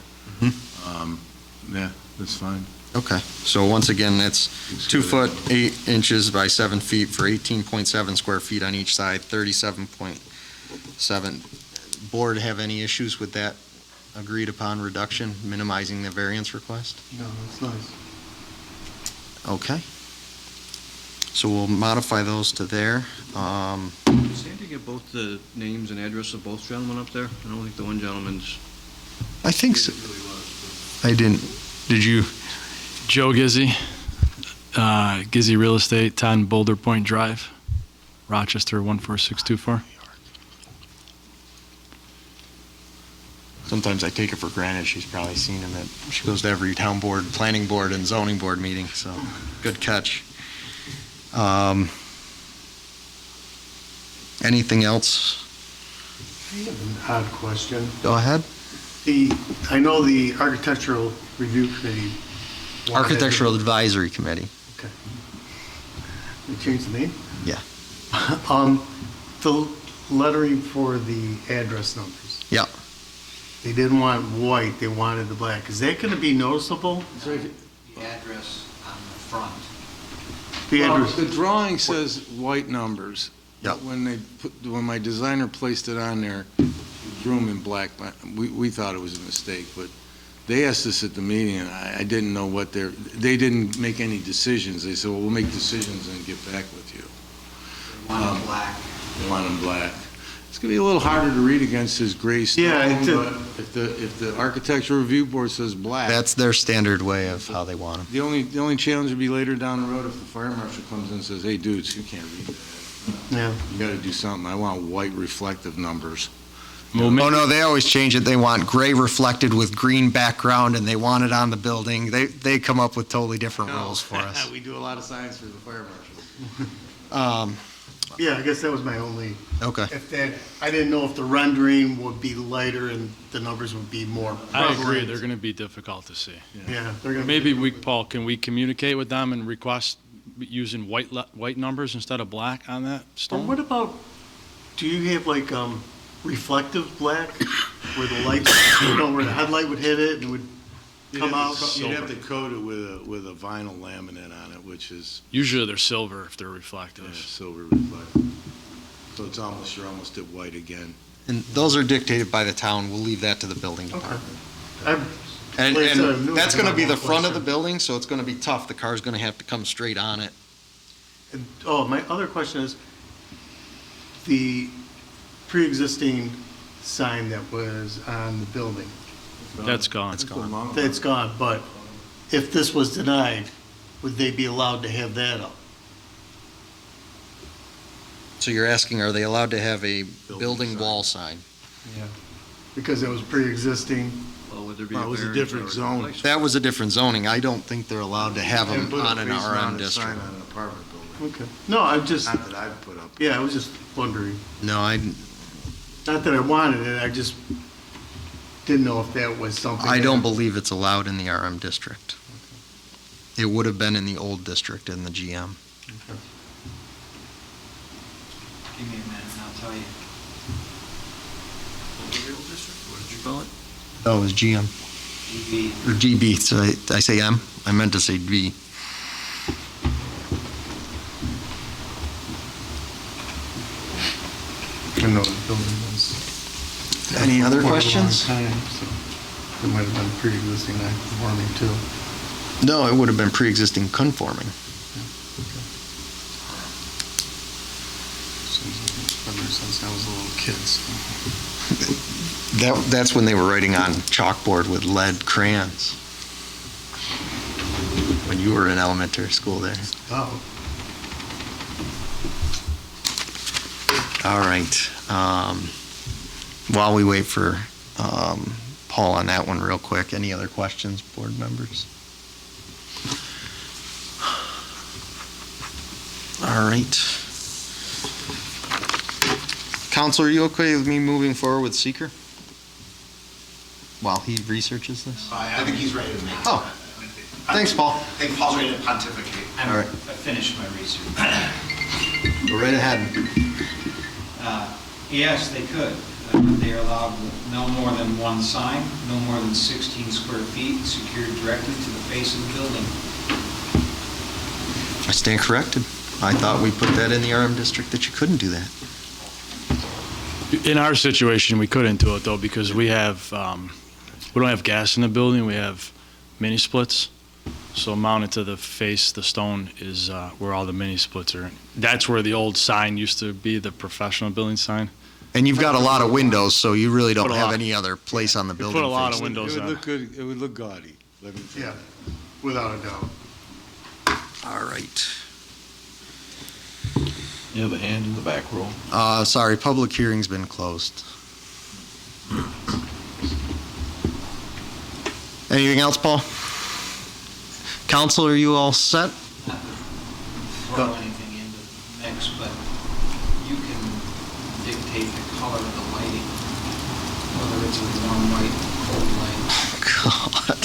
Yeah, that's fine. Okay, so once again, that's 2 foot 8 inches by 7 feet for 18.7 square feet on each side, 37.7. Board have any issues with that agreed upon reduction, minimizing the variance request? No, that's nice. Okay. So we'll modify those to there. Did Sandy get both the names and address of both gentlemen up there? I don't think the one gentleman's. I think so. I didn't, did you? Joe Gizzy, Gizzy Real Estate, 10 Boulder Point Drive, Rochester 14624. Sometimes I take it for granted she's probably seen him she goes to every town board, planning board, and zoning board meeting, so good catch. Anything else? I have an odd question. Go ahead. I know the Architectural Review Committee. Architectural Advisory Committee. Okay. We changed the name? Yeah. The lettering for the address numbers. Yeah. They didn't want white, they wanted the black. Is that going to be noticeable? The address on the front. The address. The drawing says white numbers. Yep. When my designer placed it on there, he drew them in black. We thought it was a mistake, but they asked us at the meeting, and I didn't know what they didn't make any decisions. They said, well, we'll make decisions and get back with you. They want it black. They want them black. It's going to be a little harder to read against his gray stone, but if the Architectural Review Board says black. That's their standard way of how they want them. The only challenge would be later down the road if the fire marshal comes in and says, hey, dudes, you can't read that. Yeah. You got to do something. I want white reflective numbers. Oh, no, they always change it. They want gray reflected with green background, and they want it on the building. They come up with totally different rules for us. We do a lot of signs for the fire marshal. Yeah, I guess that was my only. Okay. I didn't know if the rendering would be lighter and the numbers would be more I agree, prevalent. they're going to be difficult to see. Yeah, they're going to. Maybe Paul, can we communicate with them and request using white numbers instead of black on that Or stone? what about, do you have like reflective black where the lights, where the headlight would hit it and would come out? You'd have to coat it with a vinyl laminate on it, which is Usually they're silver if they're reflective. silver reflective. So it's almost, you're almost at white again. And those are dictated by the town. We'll leave that to the building Okay. department. And Like I said, I knew that's it was gonna be one the front of the question. building, so it's gonna be tough. The car's gonna have to come straight on it. Oh, my other question is, the pre-existing sign that was on the building, That's gone. It's gone. that's gone, but if this was denied, would they be allowed to have that up? So you're asking, are they allowed to have a building wall sign? Yeah. Because it was pre-existing. Well, would there be Well, it was a variance different or zone. replacement? That was a different zoning. I don't think they're allowed to have them Put a on an RM face-mounted district. sign on an apartment building. Okay. No, I'm just, Not that I've put up. yeah, I was just wondering. No, Not that I wanted it, I just didn't know if that was something. I that- don't believe it's allowed in the RM district. It would have been in the old district in the GM. Give me a minute and I'll tell you. What did you call it? Oh, it was GM, GB. or GB, so I say M? I meant to say B. I know the building was. Any other quite a long questions? time, so It might have been pre-existing non-conforming too. No, it would have been pre-existing conforming. Ever since I was a little kid, so. That's when they were writing on chalkboard with lead crayons. When you were in elementary school there. Oh. All right. While we wait for Paul on that one real quick, any other questions, board members? All right. Counselor, are you okay with me moving forward with seeker? While he researches this? I think he's ready to make. Oh, thanks, Paul. I think Paul's ready to pontificate. All right. I finished my research. Go right ahead. Yes, they could. They are allowed no more than one sign, no more than 16 square feet, secured directly to the face of the building. I stand corrected. I thought we put that in the RM district that you couldn't do that. In our situation, we couldn't do it though because we have, we don't have gas in the building, we have mini splits. So mounted to the face, the stone is where all the mini splits are. That's where the old sign used to be, the professional building sign. And you've got a lot of windows, so you really don't Put a have lot. any other place on the We building. put a lot of facing. windows It would on. look good, it would look gaudy, let me tell you. Yeah, without a doubt. All right. You have a hand in the back row. Sorry, public hearing's been closed. Anything else, Paul? Council, are you all set? Not to throw anything into the mix, but you can dictate the color of the lighting, whether it's a warm white, cold light. God.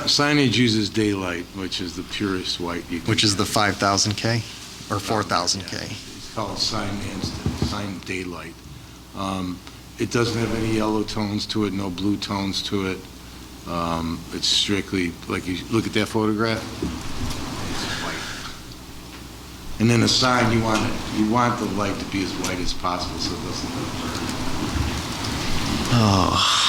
Signage uses daylight, which is the purest white you can. Which is the 5,000K or 4,000K? It's called sign daylight. It doesn't have any yellow tones to it, no blue tones to it. It's strictly, like you look at that photograph, it's white. And then a sign, you want the light to be as white as possible so it doesn't look blurry. Oh.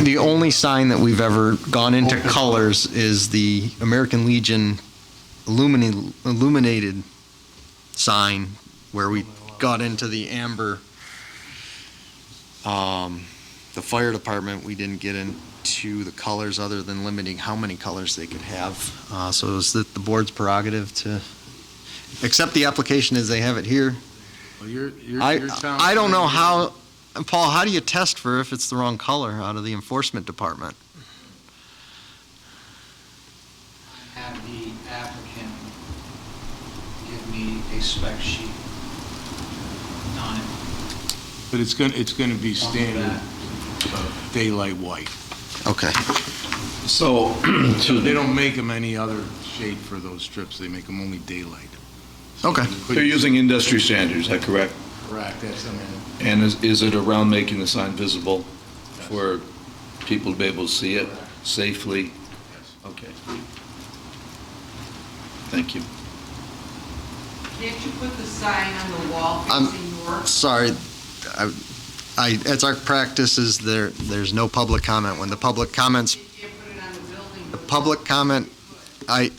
The only sign that we've ever gone into colors is the American Legion illuminated sign where we got into the amber. The fire department, we didn't get into the colors other than limiting how many colors they could have. So it was the board's prerogative to accept the application as they have it here. Well, your town. I don't know how, Paul, how do you test for if it's the wrong color out of the enforcement department? Have the applicant give me a spec sheet on it. But it's gonna be standard daylight white. Okay. So, They don't make them any other shade for those strips, they make them only daylight. Okay. they're using industry standards, is that correct? Correct, that's, And is it around making the sign visible for people to be able to see it safely? Okay. Thank you. Can't you put the sign on the wall I'm facing north? sorry, as our practice is there's no public comment. When the public comments, You can't put it on the building. the public comment, I,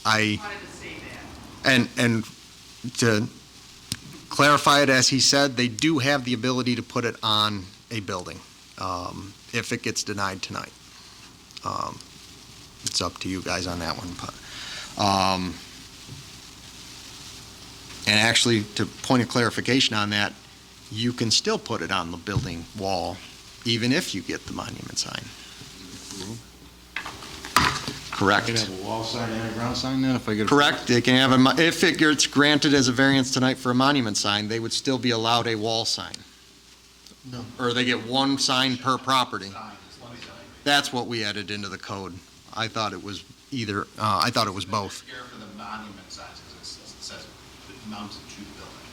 wanted to say that. and to clarify it, as he said, they do have the ability to put it on a building, if it gets denied tonight. It's up to you guys on that one, but, and actually, to point of clarification on that, you can still put it on the building wall, even if you get the monument sign. Correct. I could have a wall sign and a ground sign then if I get a... Correct, they can have if it gets granted as a variance tonight for a monument sign, they would still be allowed a wall sign. No. Or they get one sign per property. That's what we added into the code. I thought it was either, I thought it was both. Here for the monument signs, because it says mounted to the building.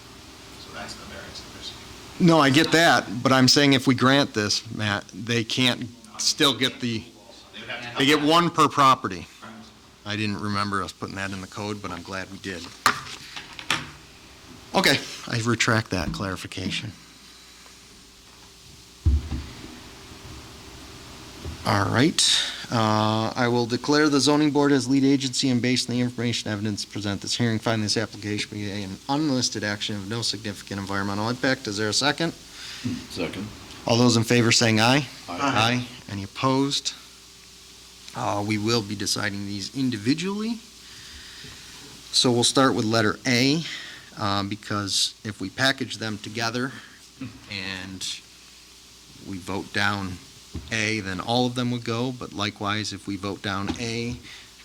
So that's the variance that they're seeking. No, I get that, but I'm saying if we grant this, Matt, they can't still get they get one per property. I didn't remember us putting that in the code, but I'm glad we did. Okay, I retract that clarification. All right, I will declare the zoning board as lead agency and based on the information evidence present this hearing, find this application be an unlisted action of no significant environmental impact. Is there a second? Second. All those in favor saying aye? Aye. Any opposed? We will be deciding these individually. So we'll start with letter A, because if we package them together and we vote down A, then all of them would go, but likewise, if we vote down A,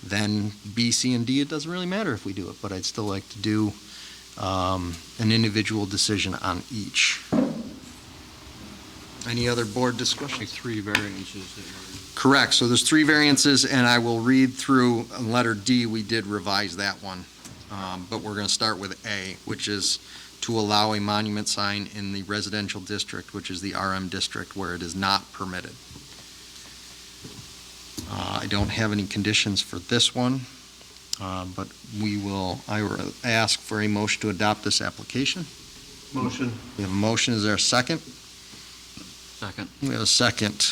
then B, C, and D, it doesn't really matter if we do it, but I'd still like to do an individual decision on each. Any other board discussion? Three variances that were... Correct, so there's three variances, and I will read through, on letter D, we did revise that one, but we're going to start with A, which is to allow a monument sign in the residential district, which is the RM district, where it is not permitted. I don't have any conditions for this one, but I will ask for a motion to adopt this application. Motion. We have a motion, is there a second? Second. We have a second.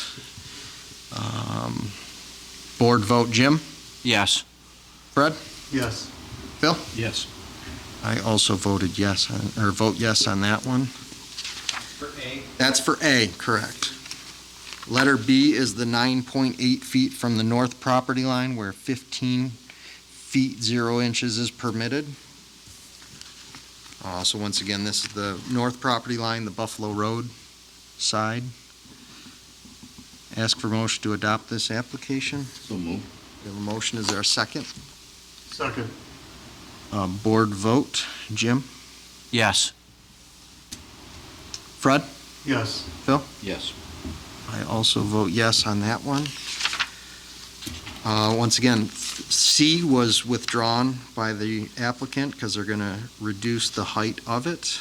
Board vote, Jim? Yes. Fred? Yes. Phil? Yes. I also voted yes, vote yes on that one. For A, That's for A, correct. Letter B is the 9.8 feet from the north property line where 15 feet 0 inches is permitted. So once again, this is the north property line, the Buffalo Road side. Ask for motion to adopt this application. So move. We have a motion, is there a second? Second. Board vote, Jim? Yes. Fred? Yes. Phil? Yes. I also vote yes on that one. Once again, C was withdrawn by the applicant because they're going to reduce the height of it.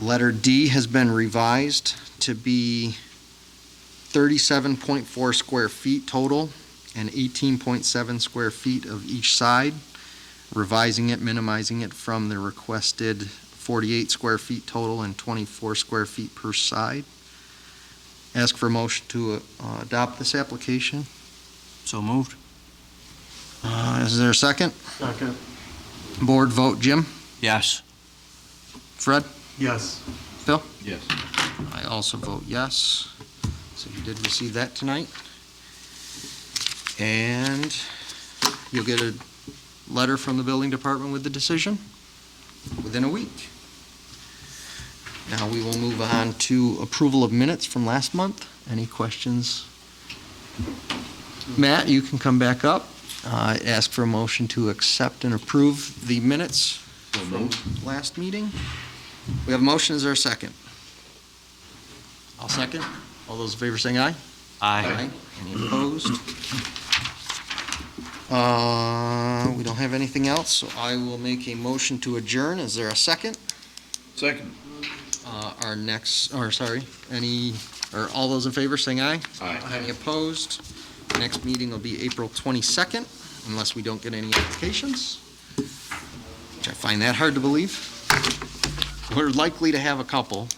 Letter D has been revised to be 37.4 square feet total and 18.7 square feet of each side, revising it, minimizing it from the requested 48 square feet total and 24 square feet per side. Ask for a motion to adopt this application. So moved. Is there a second? Second. Board vote, Jim? Yes. Fred? Yes. Phil? Yes. I also vote yes. So you did receive that tonight. And you'll get a letter from the building department with the decision within a week. Now we will move on to approval of minutes from last month. Any questions? Matt, you can come back up. Ask for a motion to accept and approve the minutes from last meeting. We have a motion, is there a second? I'll second. All those in favor saying aye? Aye. Any opposed? We don't have anything else, so I will make a motion to adjourn. Is there a second? Second. All those in favor saying aye? Aye. Any opposed? Next meeting will be April 22nd unless we don't get any applications, which I find that hard to believe. We're likely to have a couple,